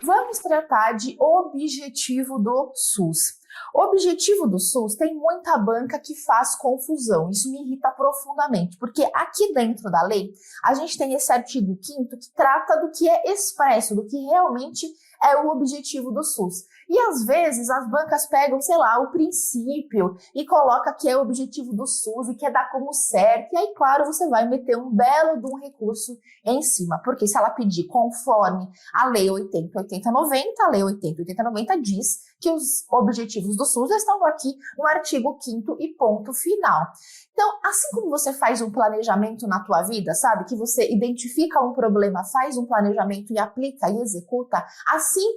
Vamos tratar de objetivo do SUS. O objetivo do SUS tem muita banca que faz confusão. Isso me irrita profundamente, porque aqui dentro da lei, a gente tem esse artigo 5º que trata do que é expresso, do que realmente é o objetivo do SUS. E às vezes as bancas pegam, sei lá, o princípio e coloca que é o objetivo do SUS e quer dar como certo. E aí, claro, você vai meter um belo de um recurso em cima. Porque se ela pedir conforme a Lei 80.80.90, a Lei 80.80.90 diz que os objetivos do SUS estão aqui no artigo 5º e ponto final. Então, assim como você faz um planejamento na tua vida, sabe? Que você identifica um problema, faz um planejamento e aplica e executa, assim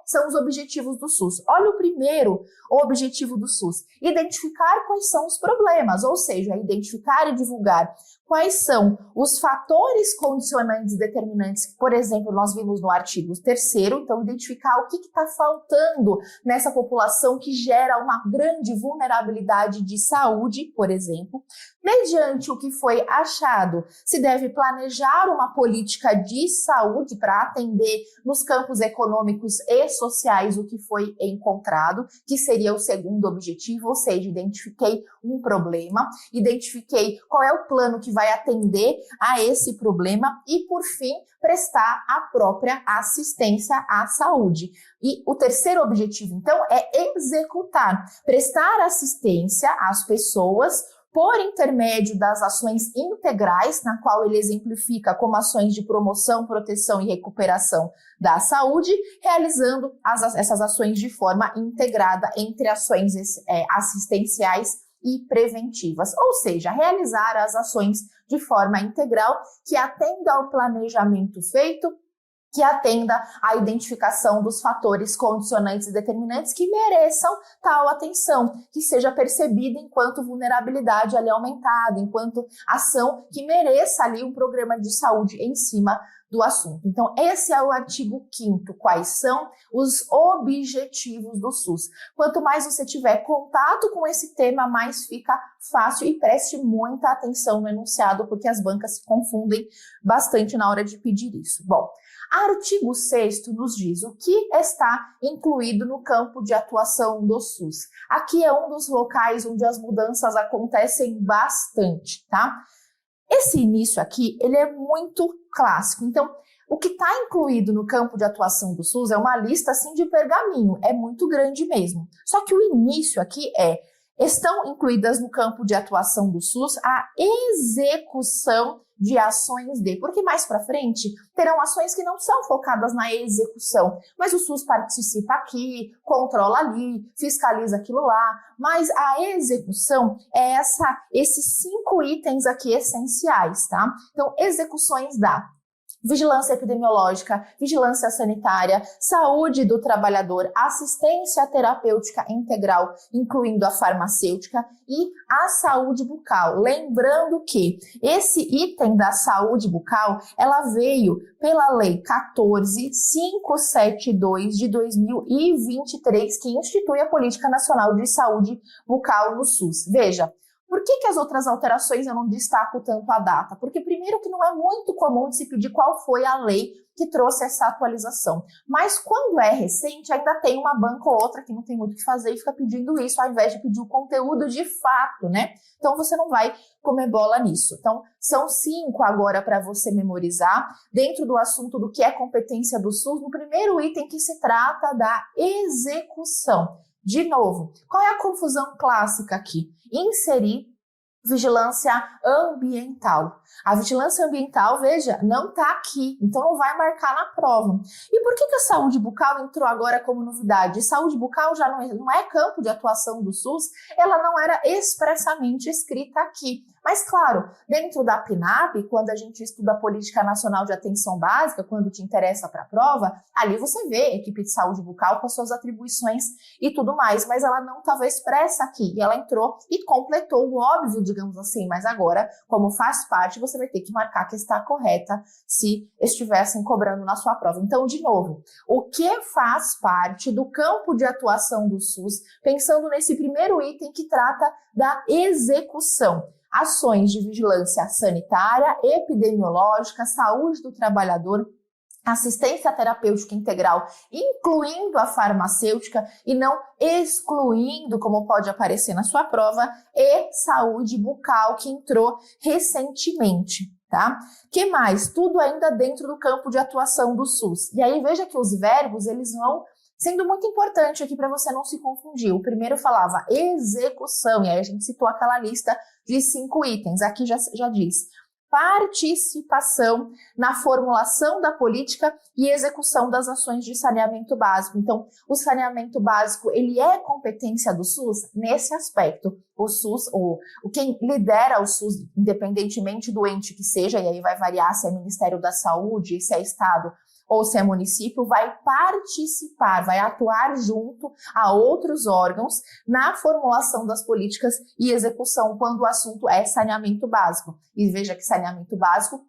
são os objetivos do SUS. Olha o primeiro objetivo do SUS: identificar quais são os problemas, ou seja, identificar e divulgar quais são os fatores condicionantes e determinantes que, por exemplo, nós vimos no artigo 3º, então identificar o que está faltando nessa população que gera uma grande vulnerabilidade de saúde, por exemplo. Mediante o que foi achado, se deve planejar uma política de saúde para atender nos campos econômicos e sociais o que foi encontrado, que seria o segundo objetivo, ou seja, identifiquei um problema, identifiquei qual é o plano que vai atender a esse problema e, por fim, prestar a própria assistência à saúde. E o terceiro objetivo, então, é executar, prestar assistência às pessoas por intermédio das ações integrais, na qual ele exemplifica como ações de promoção, proteção e recuperação da saúde, realizando essas ações de forma integrada entre ações assistenciais e preventivas, ou seja, realizar as ações de forma integral que atenda ao planejamento feito, que atenda à identificação dos fatores condicionantes e determinantes que mereçam tal atenção, que seja percebida enquanto vulnerabilidade ali aumentada, enquanto ação que mereça ali um programa de saúde em cima do assunto. Então, esse é o artigo 5º, quais são os objetivos do SUS. Quanto mais você tiver contato com esse tema, mais fica fácil, e preste muita atenção no enunciado, porque as bancas se confundem bastante na hora de pedir isso. Bom, artigo 6º nos diz o que está incluído no campo de atuação do SUS. Aqui é um dos locais onde as mudanças acontecem bastante, tá? Esse início aqui, ele é muito clássico. Então, o que está incluído no campo de atuação do SUS é uma lista assim de pergaminho, é muito grande mesmo. Só que o início aqui estão incluídas no campo de atuação do SUS a execução de ações porque mais para frente terão ações que não são focadas na execução, mas o SUS participa aqui, controla ali, fiscaliza aquilo lá, mas a execução é esses 5 itens aqui essenciais, tá? Então, execuções da vigilância epidemiológica, vigilância sanitária, saúde do trabalhador, assistência terapêutica integral, incluindo a farmacêutica, e a saúde bucal. Lembrando que esse item da saúde bucal, ela veio pela Lei 14.572 de 2023, que institui a Política Nacional de Saúde Bucal no SUS. Veja, por que as outras alterações eu não destaco tanto a data? Porque primeiro que não é muito comum de se pedir qual foi a lei que trouxe essa atualização. Mas quando é recente, ainda tem uma banca ou outra que não tem muito o que fazer e fica pedindo isso, ao invés de pedir o conteúdo de fato, né? Então você não vai comer bola nisso. Então são 5 agora para você memorizar, dentro do assunto do que é competência do SUS, no primeiro item que se trata da execução. De novo, qual é a confusão clássica aqui? Inserir vigilância ambiental. A vigilância ambiental, veja, não está aqui, então não vai marcar na prova. E por que a saúde bucal entrou agora como novidade? Saúde bucal já não é campo de atuação do SUS, ela não era expressamente escrita aqui. Mas, claro, dentro da PNAB, quando a gente estuda a Política Nacional de Atenção Básica, quando te interessa para a prova, ali você vê a equipe de saúde bucal com as suas atribuições e tudo mais, mas ela não estava expressa aqui, e ela entrou e completou o óbvio, digamos assim, mas agora, como faz parte, você vai ter que marcar que está correta se estivessem cobrando na sua prova. Então, de novo, o que faz parte do campo de atuação do SUS, pensando nesse primeiro item que trata da execução? Ações de vigilância sanitária, epidemiológica, saúde do trabalhador, assistência terapêutica integral, incluindo a farmacêutica e não excluindo, como pode aparecer na sua prova, e saúde bucal, que entrou recentemente, tá? Que mais? Tudo ainda dentro do campo de atuação do SUS. E aí veja que os verbos, eles vão sendo muito importante aqui para você não se confundir. O primeiro falava execução, e aí a gente citou aquela lista de 5 itens. Aqui já diz participação na formulação da política e execução das ações de saneamento básico. Então, o saneamento básico, ele é competência do SUS nesse aspecto. O SUS, quem lidera o SUS, independentemente do ente que seja, e aí vai variar se é Ministério da Saúde, se é Estado ou se é município, vai participar, vai atuar junto a outros órgãos na formulação das políticas e execução quando o assunto é saneamento básico. E veja que saneamento básico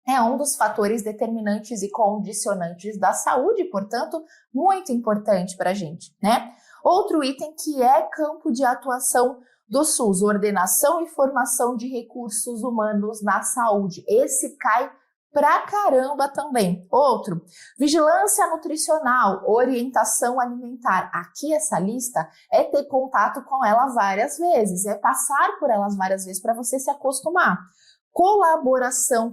é um dos fatores determinantes e condicionantes da saúde, portanto, muito importante para a gente, né? Outro item que é campo de atuação do SUS, ordenação e formação de recursos humanos na saúde. Esse cai pra caramba também. Outro, vigilância nutricional, orientação alimentar. Aqui essa lista é ter contato com ela várias vezes, é passar por elas várias vezes para você se acostumar. Colaboração,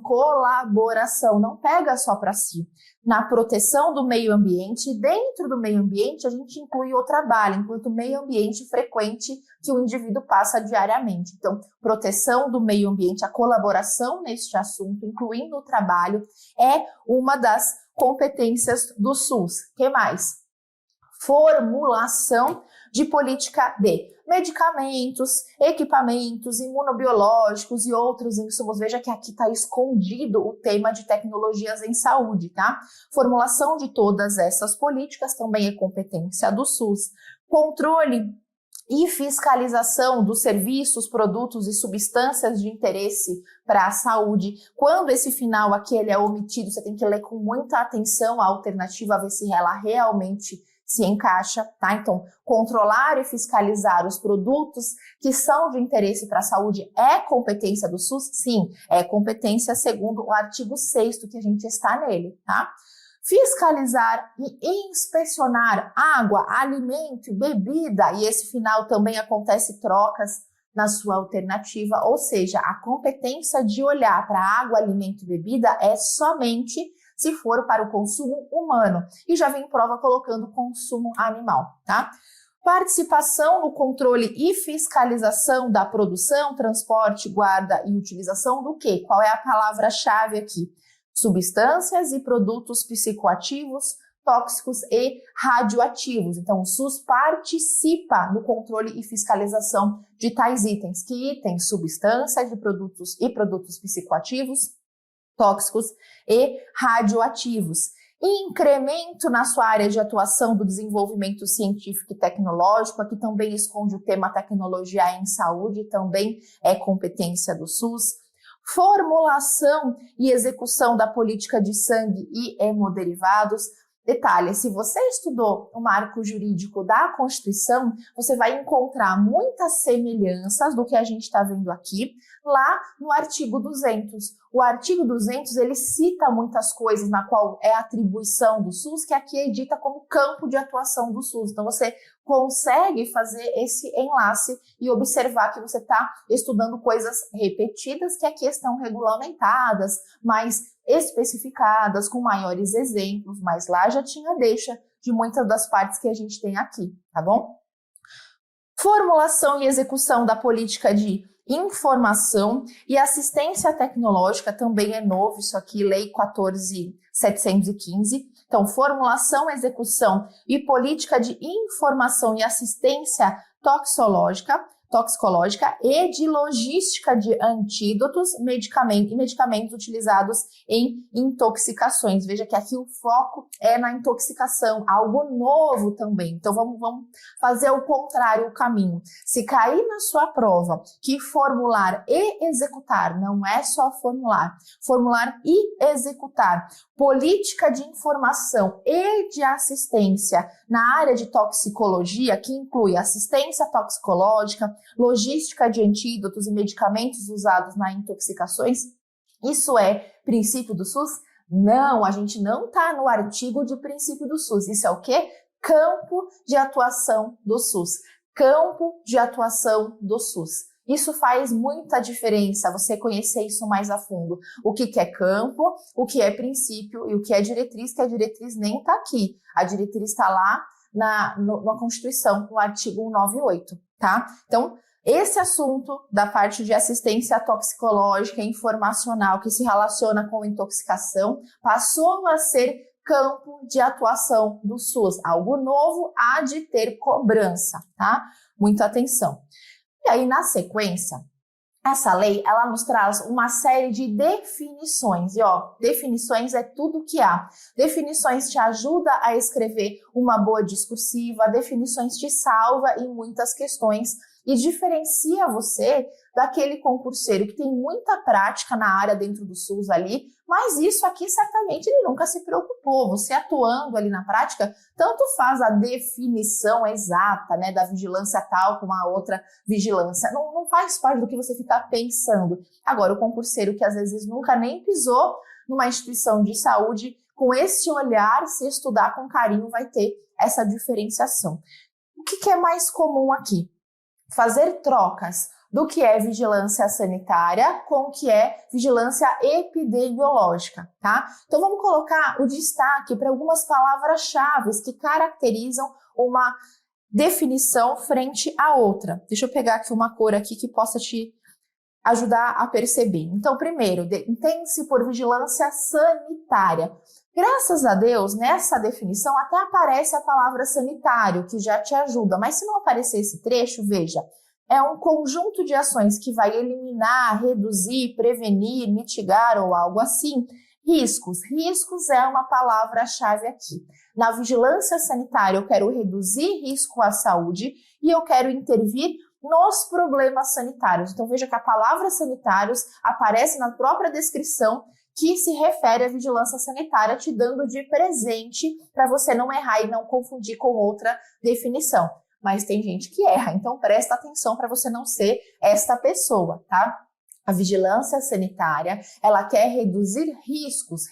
não pega só para si. Na proteção do meio ambiente, dentro do meio ambiente a gente inclui o trabalho, enquanto meio ambiente frequente que o indivíduo passa diariamente. Então, proteção do meio ambiente, a colaboração neste assunto, incluindo o trabalho, é uma das competências do SUS. O que mais? Formulação de política de medicamentos, equipamentos, imunobiológicos e outros insumos. Veja que aqui está escondido o tema de tecnologias em saúde, tá? Formulação de todas essas políticas também é competência do SUS. Controle e fiscalização dos serviços, produtos e substâncias de interesse para a saúde. Quando esse final aqui ele é omitido, você tem que ler com muita atenção a alternativa, a ver se ela realmente se encaixa, tá? Então, controlar e fiscalizar os produtos que são de interesse para a saúde é competência do SUS? Sim, é competência segundo o artigo 6º que a gente está nele, tá? Fiscalizar e inspecionar água, alimento, bebida, e esse final também acontece trocas na sua alternativa, ou seja, a competência de olhar para água, alimento e bebida é somente se for para o consumo humano, e já vem prova colocando consumo animal, tá? Participação no controle e fiscalização da produção, transporte, guarda e utilização do quê? Qual é a palavra-chave aqui? Substâncias e produtos psicoativos, tóxicos e radioativos. Então, o SUS participa no controle e fiscalização de tais itens. Que itens? Substâncias de produtos e produtos psicoativos, tóxicos e radioativos. Incremento na sua área de atuação do desenvolvimento científico e tecnológico, aqui também esconde o tema tecnologia em saúde, também é competência do SUS. Formulação e execução da política de sangue e hemoderivados. Detalhe, se você estudou o marco jurídico da Constituição, você vai encontrar muitas semelhanças do que a gente está vendo aqui, lá no artigo 200. O artigo 200, ele cita muitas coisas na qual é a atribuição do SUS, que aqui é dita como campo de atuação do SUS. Então, você consegue fazer esse enlace e observar que você está estudando coisas repetidas que aqui estão regulamentadas, mais especificadas, com maiores exemplos, mas lá já tinha deixa de muitas das partes que a gente tem aqui, tá bom? Formulação e execução da política de informação e assistência tecnológica também é novo, isso aqui, Lei 14.715. Então, formulação, execução e política de informação e assistência toxicológica e de logística de antídotos e medicamentos utilizados em intoxicações. Veja que aqui o foco é na intoxicação, algo novo também. Então vamos fazer o contrário, o caminho. Se cair na sua prova que formular e executar, não é só formular e executar política de informação e de assistência na área de toxicologia, que inclui assistência toxicológica, logística de antídotos e medicamentos usados nas intoxicações, isso é princípio do SUS? Não, a gente não está no artigo de princípio do SUS. Isso é o quê? Campo de atuação do SUS. Campo de atuação do SUS. Isso faz muita diferença, você conhecer isso mais a fundo. O que é campo, o que é princípio e o que é diretriz, que a diretriz nem está aqui. A diretriz está lá na Constituição, no artigo 198, tá? Então, esse assunto da parte de assistência toxicológica e informacional que se relaciona com intoxicação passou a ser campo de atuação do SUS. Algo novo há de ter cobrança, tá? Muita atenção. E aí, na sequência, essa lei, ela nos traz uma série de definições. E, ó, definições é tudo que há. Definições te ajuda a escrever uma boa discursiva, definições te salva em muitas questões e diferencia você daquele concurseiro que tem muita prática na área dentro do SUS ali, mas isso aqui certamente ele nunca se preocupou. Você atuando ali na prática, tanto faz a definição exata, né, da vigilância tal como a outra vigilância. Não faz parte do que você fica pensando. Agora, o concurseiro que às vezes nunca nem pisou numa instituição de saúde, com esse olhar, se estudar com carinho, vai ter essa diferenciação. O que é mais comum aqui? Fazer trocas do que é vigilância sanitária com o que é vigilância epidemiológica, tá? Então vamos colocar o destaque para algumas palavras-chave que caracterizam uma definição frente à outra. Deixa eu pegar aqui uma cor aqui que possa te ajudar a perceber. Então, primeiro, entende-se por vigilância sanitária. Graças a Deus, nessa definição até aparece a palavra sanitário, que já te ajuda, mas se não aparecer esse trecho, veja, é um conjunto de ações que vai eliminar, reduzir, prevenir, mitigar ou algo assim. Riscos. Riscos é uma palavra-chave aqui. Na vigilância sanitária, eu quero reduzir risco à saúde e eu quero intervir nos problemas sanitários. Então, veja que a palavra sanitários aparece na própria descrição que se refere à vigilância sanitária, te dando de presente para você não errar e não confundir com outra definição. Mas tem gente que erra, então presta atenção para você não ser esta pessoa, tá? A vigilância sanitária, ela quer reduzir riscos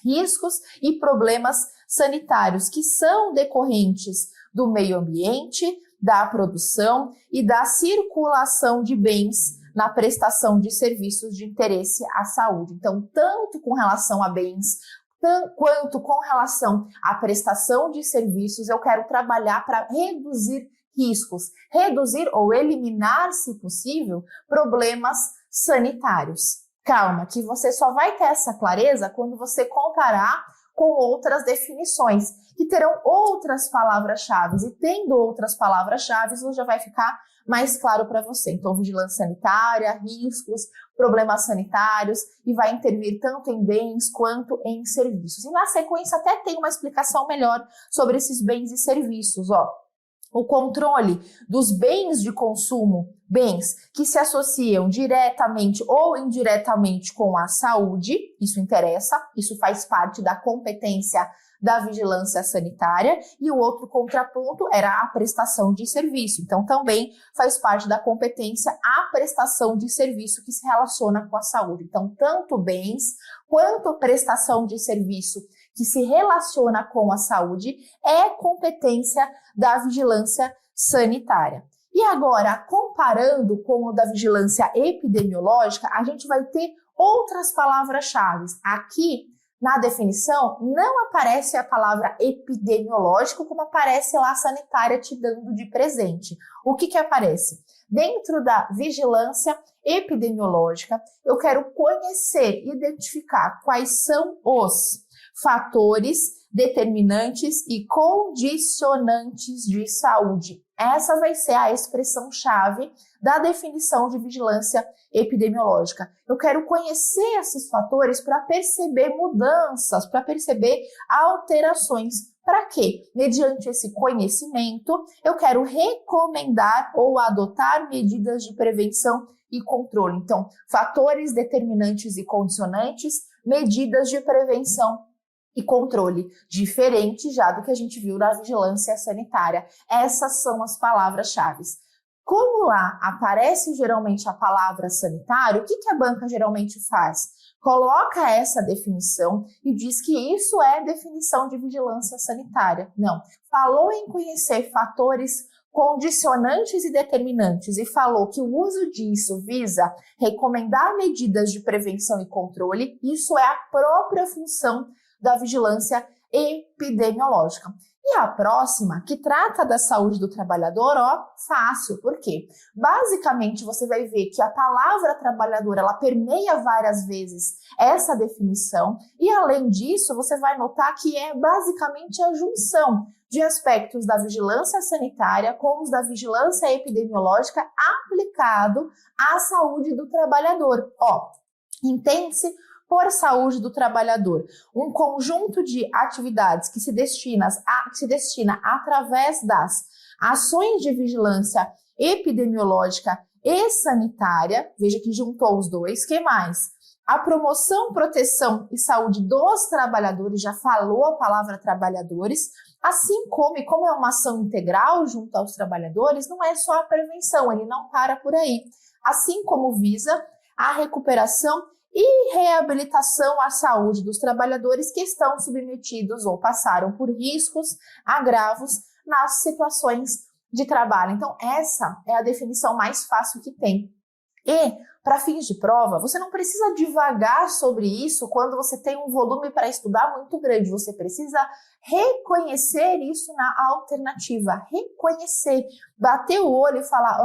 e problemas sanitários que são decorrentes do meio ambiente, da produção e da circulação de bens na prestação de serviços de interesse à saúde. Então, tanto com relação a bens, quanto com relação à prestação de serviços, eu quero trabalhar para reduzir riscos, reduzir ou eliminar, se possível, problemas sanitários. Calma, que você só vai ter essa clareza quando você comparar com outras definições, que terão outras palavras-chave, e tendo outras palavras-chave, já vai ficar mais claro para você. Então, vigilância sanitária, riscos, problemas sanitários, e vai intervir tanto em bens quanto em serviços. E na sequência até tem uma explicação melhor sobre esses bens e serviços, ó. O controle dos bens de consumo, bens que se associam diretamente ou indiretamente com a saúde, isso interessa, isso faz parte da competência da vigilância sanitária, e o outro contraponto era a prestação de serviço. Então, também faz parte da competência a prestação de serviço que se relaciona com a saúde. Então, tanto bens quanto prestação de serviço que se relaciona com a saúde é competência da vigilância sanitária. E agora, comparando com o da vigilância epidemiológica, a gente vai ter outras palavras-chave. Aqui, na definição, não aparece a palavra epidemiológico como aparece lá sanitária te dando de presente. O que aparece? Dentro da vigilância epidemiológica, eu quero conhecer, identificar quais são os fatores determinantes e condicionantes de saúde. Essa vai ser a expressão-chave da definição de vigilância epidemiológica. Eu quero conhecer esses fatores para perceber mudanças, para perceber alterações. Para quê? Mediante esse conhecimento, eu quero recomendar ou adotar medidas de prevenção e controle. Então, fatores determinantes e condicionantes, medidas de prevenção e controle, diferente já do que a gente viu na vigilância sanitária. Essas são as palavras-chave. Como lá aparece geralmente a palavra sanitário, o que a banca geralmente faz? coloca essa definição e diz que isso é definição de vigilância sanitária. Não, falou em conhecer fatores condicionantes e determinantes e falou que o uso disso visa recomendar medidas de prevenção e controle, isso é a própria função da vigilância epidemiológica. E a próxima, que trata da saúde do trabalhador, fácil. Por quê? Basicamente, você vai ver que a palavra trabalhador, ela permeia várias vezes essa definição e, além disso, você vai notar que é basicamente a junção de aspectos da vigilância sanitária com os da vigilância epidemiológica aplicado à saúde do trabalhador. Entende-se por saúde do trabalhador, um conjunto de atividades que se destina através das ações de vigilância epidemiológica e sanitária, veja que juntou os dois, que mais? A promoção, proteção e saúde dos trabalhadores, já falou a palavra trabalhadores, assim como é uma ação integral junto aos trabalhadores, não é só a prevenção, ele não para por aí, assim como visa a recuperação e reabilitação à saúde dos trabalhadores que estão submetidos ou passaram por riscos, agravos nas situações de trabalho. Então, essa é a definição mais fácil que tem. E, para fins de prova, você não precisa divagar sobre isso quando você tem um volume para estudar muito grande. Você precisa reconhecer isso na alternativa. Reconhecer, bater o olho e falar,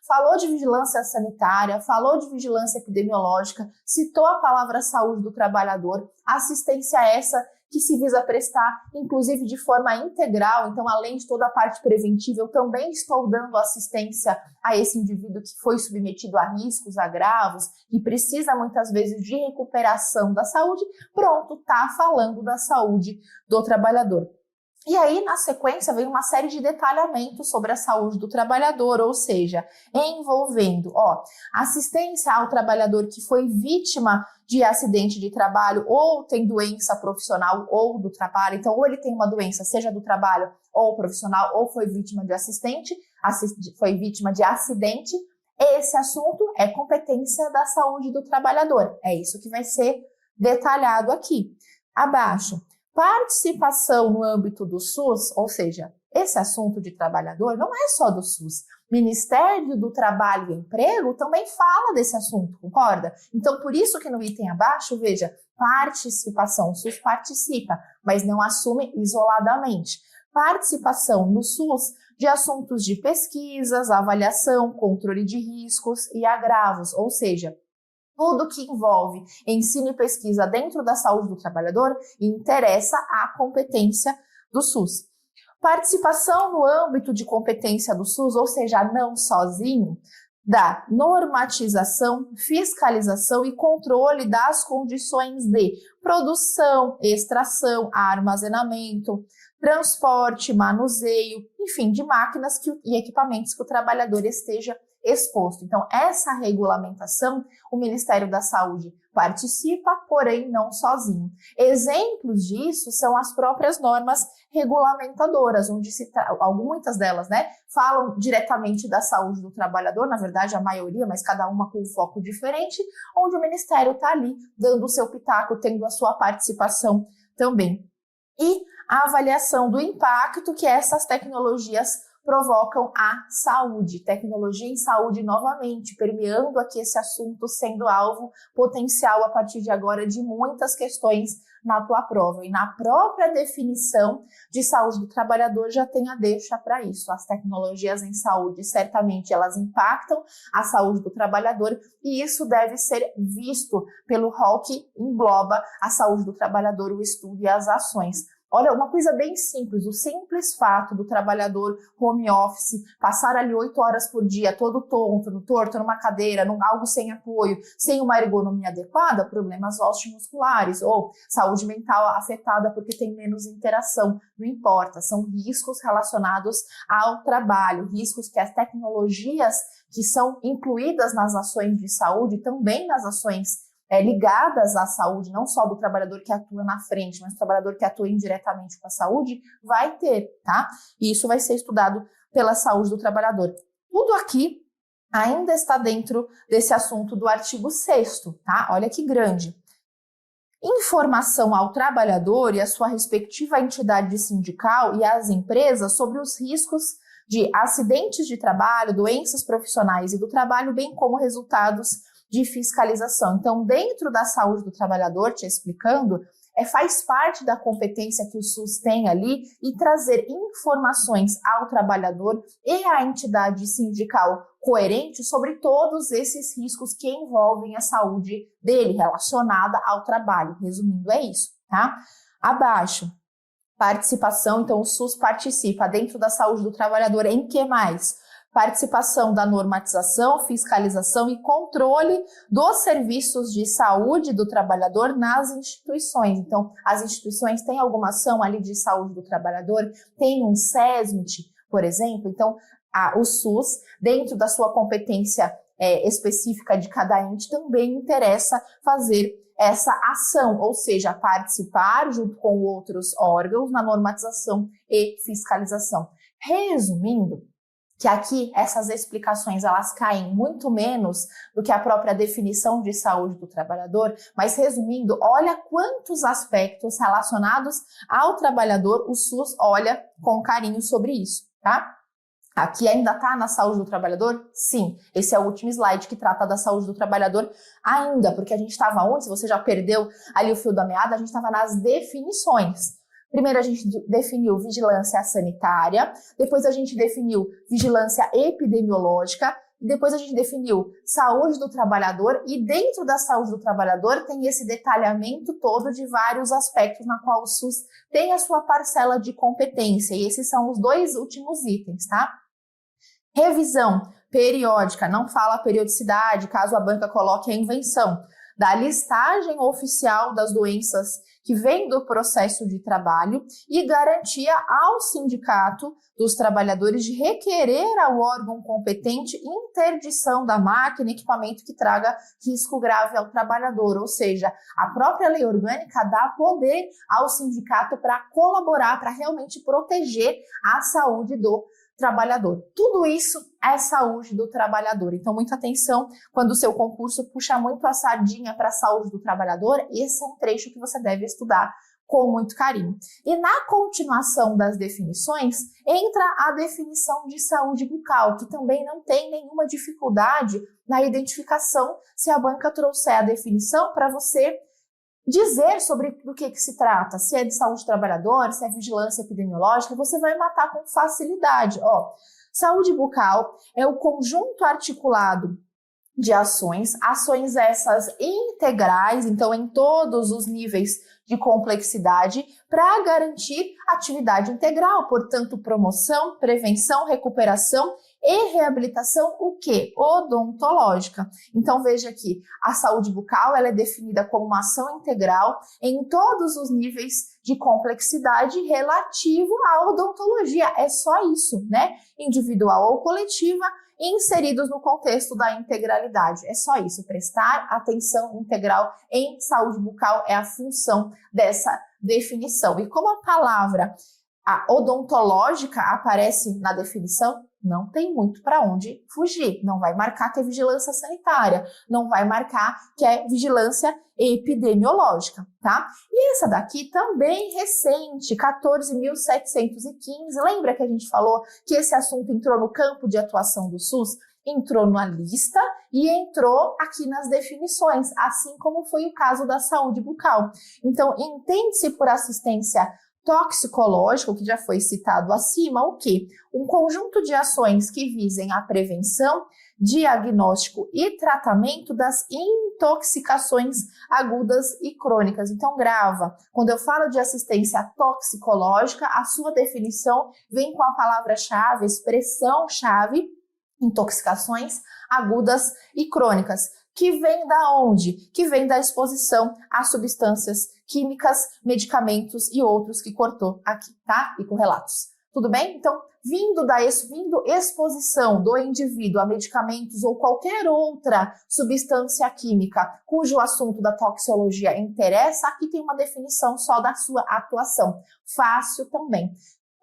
falou de vigilância sanitária, falou de vigilância epidemiológica, citou a palavra saúde do trabalhador, assistência essa que se visa prestar, inclusive de forma integral. Então, além de toda a parte preventiva, eu também estou dando assistência a esse indivíduo que foi submetido a riscos, agravos, e precisa muitas vezes de recuperação da saúde. Pronto, tá falando da saúde do trabalhador. E aí, na sequência, vem uma série de detalhamentos sobre a saúde do trabalhador, ou seja, envolvendo assistência ao trabalhador que foi vítima de acidente de trabalho ou tem doença profissional ou do trabalho. Então, ou ele tem uma doença, seja do trabalho ou profissional, ou foi vítima de acidente. Esse assunto é competência da saúde do trabalhador. É isso que vai ser detalhado aqui. Abaixo. Participação no âmbito do SUS, ou seja, esse assunto de trabalhador não é só do SUS. Ministério do Trabalho e Emprego também fala desse assunto, concorda? Então, por isso que no item abaixo, veja, participação, o SUS participa, mas não assume isoladamente. Participação no SUS de assuntos de pesquisas, avaliação, controle de riscos e agravos, ou seja, tudo que envolve ensino e pesquisa dentro da saúde do trabalhador interessa à competência do SUS. Participação no âmbito de competência do SUS, ou seja, não sozinho, da normatização, fiscalização e controle das condições de produção, extração, armazenamento, transporte, manuseio, enfim, de máquinas e equipamentos que o trabalhador esteja exposto. Então, essa regulamentação, o Ministério da Saúde participa, porém não sozinho. Exemplos disso são as próprias normas regulamentadoras, onde muitas delas, falam diretamente da saúde do trabalhador, na verdade a maioria, mas cada uma com um foco diferente, onde o Ministério está ali dando o seu pitaco, tendo a sua participação também. E a avaliação do impacto que essas tecnologias provocam a saúde, tecnologia em saúde novamente, permeando aqui esse assunto, sendo alvo potencial a partir de agora de muitas questões na tua prova. E na própria definição de saúde do trabalhador já tem a deixa para isso. As tecnologias em saúde, certamente, elas impactam a saúde do trabalhador e isso deve ser visto pelo rol que engloba a saúde do trabalhador, o estudo e as ações. Olha, uma coisa bem simples, o simples fato do trabalhador home office passar ali 8 horas por dia, todo torto numa cadeira, algo sem apoio, sem uma ergonomia adequada, problemas osteomusculares ou saúde mental afetada porque tem menos interação, não importa, são riscos relacionados ao trabalho, riscos que as tecnologias que são incluídas nas ações de saúde, também nas ações ligadas à saúde, não só do trabalhador que atua na frente, mas do trabalhador que atua indiretamente com a saúde, vai ter, tá? E isso vai ser estudado pela saúde do trabalhador. Tudo aqui ainda está dentro desse assunto do artigo 6º, tá? Olha que grande. Informação ao trabalhador e à sua respectiva entidade sindical e às empresas sobre os riscos de acidentes de trabalho, doenças profissionais e do trabalho, bem como resultados de fiscalização. Então, dentro da saúde do trabalhador, te explicando, faz parte da competência que o SUS tem ali e trazer informações ao trabalhador e à entidade sindical coerente sobre todos esses riscos que envolvem a saúde dele relacionada ao trabalho. Resumindo, é isso, tá? Abaixo, participação, então o SUS participa dentro da saúde do trabalhador em que mais? Participação da normatização, fiscalização e controle dos serviços de saúde do trabalhador nas instituições. Então, as instituições têm alguma ação ali de saúde do trabalhador, tem um SESMIT, por exemplo. Então, o SUS, dentro da sua competência específica de cada ente, também interessa fazer essa ação, ou seja, participar junto com outros órgãos na normatização e fiscalização. Resumindo, que aqui essas explicações elas caem muito menos do que a própria definição de saúde do trabalhador, mas resumindo, olha quantos aspectos relacionados ao trabalhador o SUS olha com carinho sobre isso, tá? Aqui ainda está na saúde do trabalhador? Sim, esse é o último slide que trata da saúde do trabalhador ainda, porque a gente estava onde? Se você já perdeu ali o fio da meada, a gente estava nas definições. Primeiro a gente definiu vigilância sanitária, depois a gente definiu vigilância epidemiológica, depois a gente definiu saúde do trabalhador e dentro da saúde do trabalhador tem esse detalhamento todo de vários aspectos na qual o SUS tem a sua parcela de competência e esses são os dois últimos itens, tá? Revisão periódica, não fala periodicidade, caso a banca coloque a invenção, da listagem oficial das doenças que vem do processo de trabalho e garantia ao sindicato dos trabalhadores de requerer ao órgão competente interdição da máquina e equipamento que traga risco grave ao trabalhador, ou seja, a própria lei orgânica dá poder ao sindicato para colaborar, para realmente proteger a saúde do trabalhador. Tudo isso é saúde do trabalhador. Então, muita atenção quando o seu concurso puxa muito a sardinha para a saúde do trabalhador. Esse é um trecho que você deve estudar com muito carinho. E na continuação das definições, entra a definição de saúde bucal, que também não tem nenhuma dificuldade na identificação se a banca trouxer a definição para você dizer sobre do que se trata, se é de saúde do trabalhador, se é vigilância epidemiológica, você vai matar com facilidade. Saúde bucal é o conjunto articulado de ações essas integrais, então em todos os níveis de complexidade, para garantir atividade integral, portanto, promoção, prevenção, recuperação e reabilitação, o quê? Odontológica. Então, veja aqui, a saúde bucal ela é definida como uma ação integral em todos os níveis de complexidade relativo à odontologia. É só isso, né? Individual ou coletiva, inseridos no contexto da integralidade. É só isso, prestar atenção integral em saúde bucal é a função dessa definição. E como a palavra odontológica aparece na definição, não tem muito para onde fugir. Não vai marcar que é vigilância sanitária, não vai marcar que é vigilância epidemiológica, tá? E essa daqui também recente, 14.715. Lembra que a gente falou que esse assunto entrou no campo de atuação do SUS? Entrou na lista e entrou aqui nas definições, assim como foi o caso da saúde bucal. Então, entende-se por assistência toxicológico, que já foi citado acima, o quê? Um conjunto de ações que visem a prevenção, diagnóstico e tratamento das intoxicações agudas e crônicas. Então, grava. Quando eu falo de assistência toxicológica, a sua definição vem com a palavra-chave, expressão-chave, intoxicações agudas e crônicas. Que vem da onde? Que vem da exposição a substâncias químicas, medicamentos e outros que cortou aqui, tá? E com relatos. Tudo bem? Então, vindo exposição do indivíduo a medicamentos ou qualquer outra substância química cujo assunto da toxicologia interessa, aqui tem uma definição só da sua atuação. Fácil também.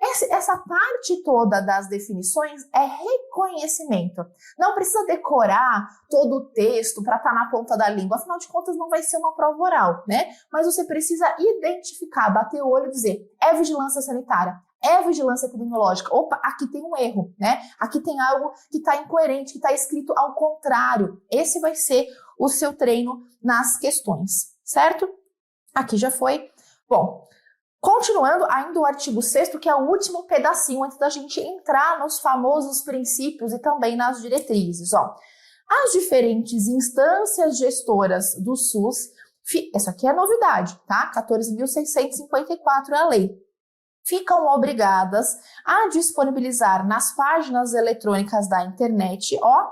Essa parte toda das definições é reconhecimento. Não precisa decorar todo o texto para estar na ponta da língua, afinal de contas não vai ser uma prova oral, né? Mas você precisa identificar, bater o olho e dizer, é vigilância sanitária, é vigilância epidemiológica. Opa, aqui tem um erro, né? Aqui tem algo que está incoerente, que está escrito ao contrário. Esse vai ser o seu treino nas questões, certo? Aqui já foi. Bom, continuando ainda o artigo 6º, que é o último pedacinho antes da gente entrar nos famosos princípios e também nas diretrizes. Ó, as diferentes instâncias gestoras do SUS, essa aqui é a novidade, tá? 14.654 é a lei. Ficam obrigadas a disponibilizar nas páginas eletrônicas da internet, ó,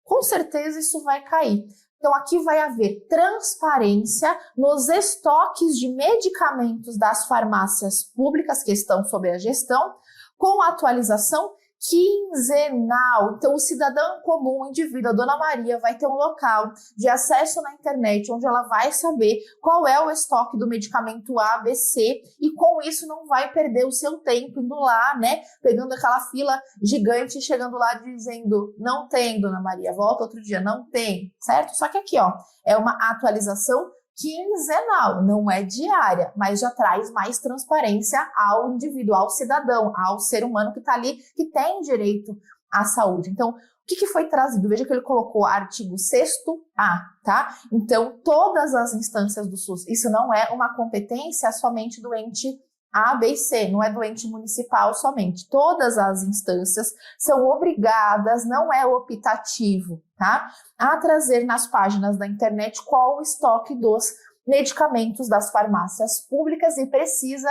com certeza isso vai cair. Então, aqui vai haver transparência nos estoques de medicamentos das farmácias públicas que estão sob a gestão, com atualização quinzenal. Então, o cidadão comum, o indivíduo, a Dona Maria, vai ter um local de acesso na internet onde ela vai saber qual é o estoque do medicamento A, B, C e com isso não vai perder o seu tempo indo lá, né, pegando aquela fila gigante e chegando lá dizendo, não tem, Dona Maria, volta outro dia, não tem, certo? Só que aqui, ó, é uma atualização quinzenal, não é diária, mas já traz mais transparência ao indivíduo, ao cidadão, ao ser humano que está ali, que tem direito à saúde. Então, o que foi trazido? Veja que ele colocou artigo 6º-A, tá? Então, todas as instâncias do SUS, isso não é uma competência somente do ente A, B e C, não é do ente municipal somente. Todas as instâncias são obrigadas, não é optativo, tá? A trazer nas páginas da internet qual o estoque dos medicamentos das farmácias públicas e precisa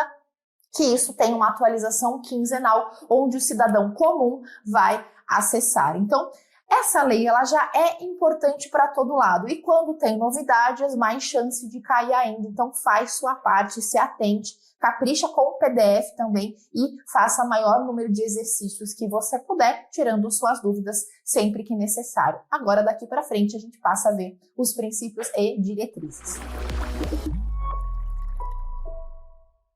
que isso tenha uma atualização quinzenal, onde o cidadão comum vai acessar. Então, essa lei ela já é importante para todo lado e quando tem novidades, mais chance de cair ainda. Então, faz sua parte, se atente, capricha com o PDF também e faça o maior número de exercícios que você puder, tirando suas dúvidas sempre que necessário. Agora, daqui para frente, a gente passa a ver os princípios e diretrizes.